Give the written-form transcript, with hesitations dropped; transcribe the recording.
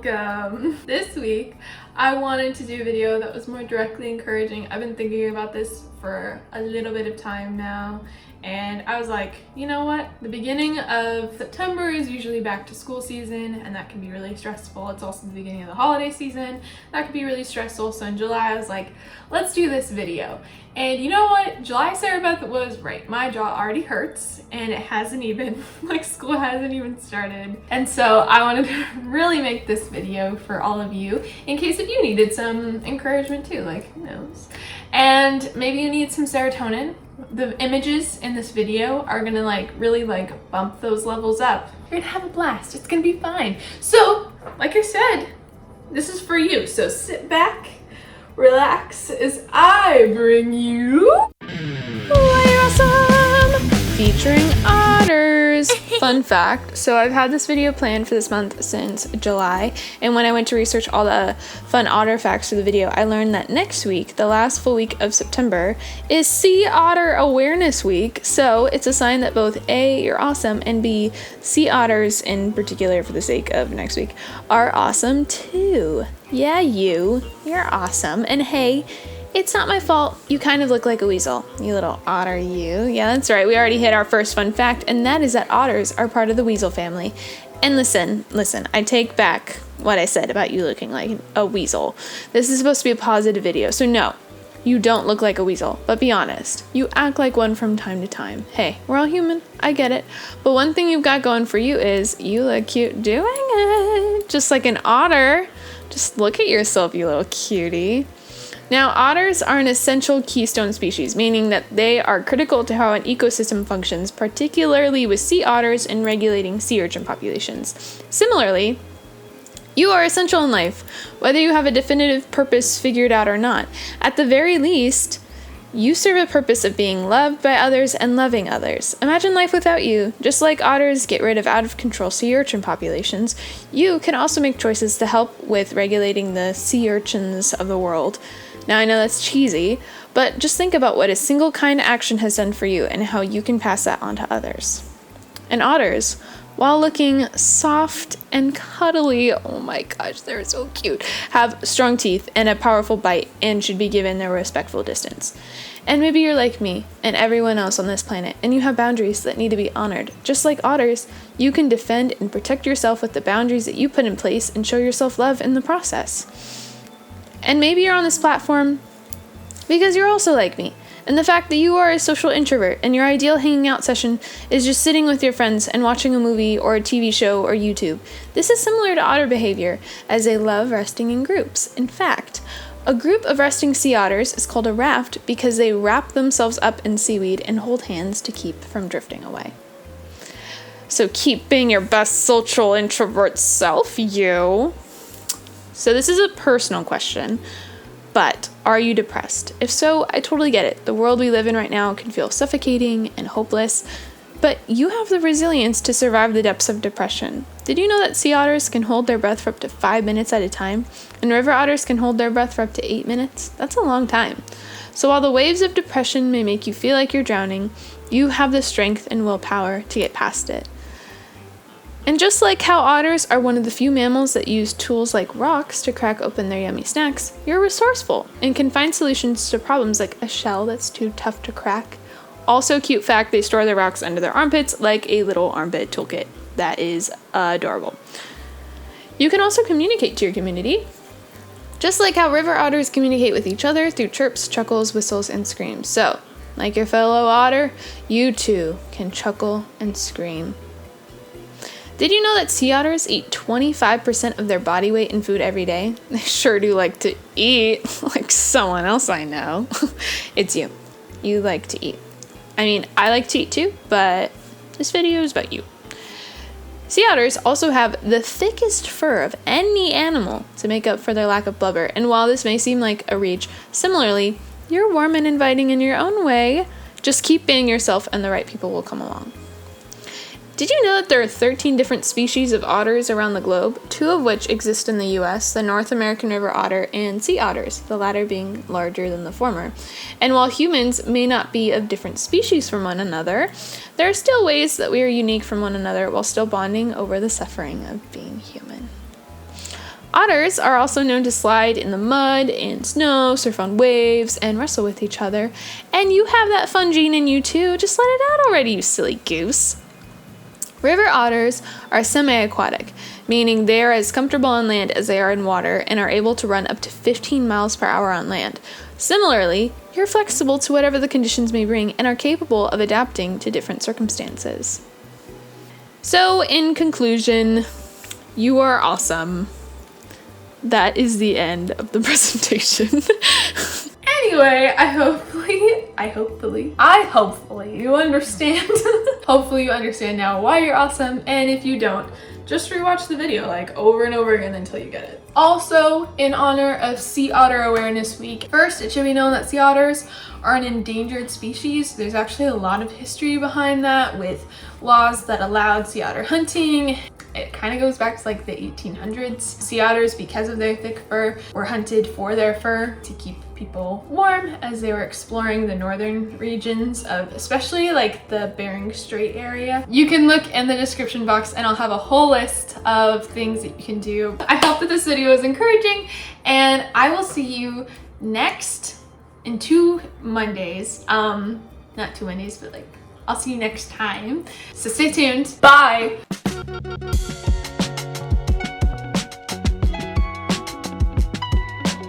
welcome. This week I wanted to do a video that was more directly encouraging. I've been thinking about this for a little bit of time now, and I was like, you know what? The beginning of September is usually back to school season, and that can be really stressful. It's also the beginning of the holiday season. That could be really stressful. So in July, I was like, let's do this video. And you know what? July Sarah Beth was right. My jaw already hurts, and it hasn't even, school hasn't even started. And so I wanted to really make this video for all of you in case if you needed some encouragement too, who knows. And maybe you need some serotonin. The images in this video are gonna really bump those levels up. You're gonna have a blast. It's gonna be fine. So, like I said, this is for you. So sit back, relax as I bring you Awesome featuring otters. Fun fact, so I've had this video planned for this month since July, and when I went to research all the fun otter facts for the video, I learned that next week, the last full week of September, is Sea Otter Awareness Week. So it's a sign that both A, you're awesome, and B, sea otters in particular, for the sake of next week, are awesome too. Yeah, you're awesome. And hey, it's not my fault. You kind of look like a weasel. You little otter, you. Yeah, that's right. We already hit our first fun fact, and that is that otters are part of the weasel family. And listen, I take back what I said about you looking like a weasel. This is supposed to be a positive video, so no, you don't look like a weasel, but be honest. You act like one from time to time. Hey, we're all human. I get it. But one thing you've got going for you is you look cute doing it. Just like an otter. Just look at yourself, you little cutie. Now, otters are an essential keystone species, meaning that they are critical to how an ecosystem functions, particularly with sea otters in regulating sea urchin populations. Similarly, you are essential in life, whether you have a definitive purpose figured out or not. At the very least, you serve a purpose of being loved by others and loving others. Imagine life without you. Just like otters get rid of out-of-control sea urchin populations, you can also make choices to help with regulating the sea urchins of the world. Now, I know that's cheesy, but just think about what a single kind action has done for you and how you can pass that on to others. And otters, while looking soft and cuddly, oh my gosh, they're so cute, have strong teeth and a powerful bite and should be given their respectful distance. And maybe you're like me and everyone else on this planet, and you have boundaries that need to be honored. Just like otters, you can defend and protect yourself with the boundaries that you put in place and show yourself love in the process. And maybe you're on this platform because you're also like me, and the fact that you are a social introvert and your ideal hanging out session is just sitting with your friends and watching a movie or a TV show or YouTube. This is similar to otter behavior, as they love resting in groups. In fact, a group of resting sea otters is called a raft because they wrap themselves up in seaweed and hold hands to keep from drifting away. So keep being your best social introvert self, you. So this is a personal question, but are you depressed? If so, I totally get it. The world we live in right now can feel suffocating and hopeless, but you have the resilience to survive the depths of depression. Did you know that sea otters can hold their breath for up to 5 minutes at a time, and river otters can hold their breath for up to 8 minutes? That's a long time. So while the waves of depression may make you feel like you're drowning, you have the strength and willpower to get past it. And just like how otters are one of the few mammals that use tools like rocks to crack open their yummy snacks, you're resourceful and can find solutions to problems like a shell that's too tough to crack. Also, cute fact, they store their rocks under their armpits like a little armpit toolkit. That is adorable. You can also communicate to your community, just like how river otters communicate with each other through chirps, chuckles, whistles, and screams. So, like your fellow otter, you too can chuckle and scream. Did you know that sea otters eat 25% of their body weight in food every day? They sure do like to eat, like someone else I know. It's you. You like to eat. I mean, I like to eat too, but this video is about you. Sea otters also have the thickest fur of any animal to make up for their lack of blubber. And while this may seem like a reach, similarly, you're warm and inviting in your own way. Just keep being yourself and the right people will come along. Did you know that there are 13 different species of otters around the globe, 2 of which exist in the US, the North American river otter and sea otters, the latter being larger than the former? And while humans may not be of different species from one another, there are still ways that we are unique from one another while still bonding over the suffering of being human. Otters are also known to slide in the mud and snow, surf on waves, and wrestle with each other. And you have that fun gene in you too. Just let it out already, you silly goose. River otters are semi-aquatic, meaning they are as comfortable on land as they are in water and are able to run up to 15 miles per hour on land. Similarly, you're flexible to whatever the conditions may bring and are capable of adapting to different circumstances. So, in conclusion, you are awesome. That is the end of the presentation. Anyway, I hopefully you understand. Hopefully you understand now why you're awesome, and if you don't, just rewatch the video like over and over again until you get it. Also, in honor of Sea Otter Awareness Week, first it should be known that sea otters are an endangered species. There's actually a lot of history behind that with laws that allowed sea otter hunting. It kind of goes back to like the 1800s. Sea otters, because of their thick fur, were hunted for their fur to keep people warm as they were exploring the northern regions of especially like the Bering Strait area. You can look in the description box and I'll have a whole list of things that you can do. I hope that this video is encouraging, and I will see you next in 2 Mondays. Not 2 Mondays, but like I'll see you next time. So stay tuned. Bye.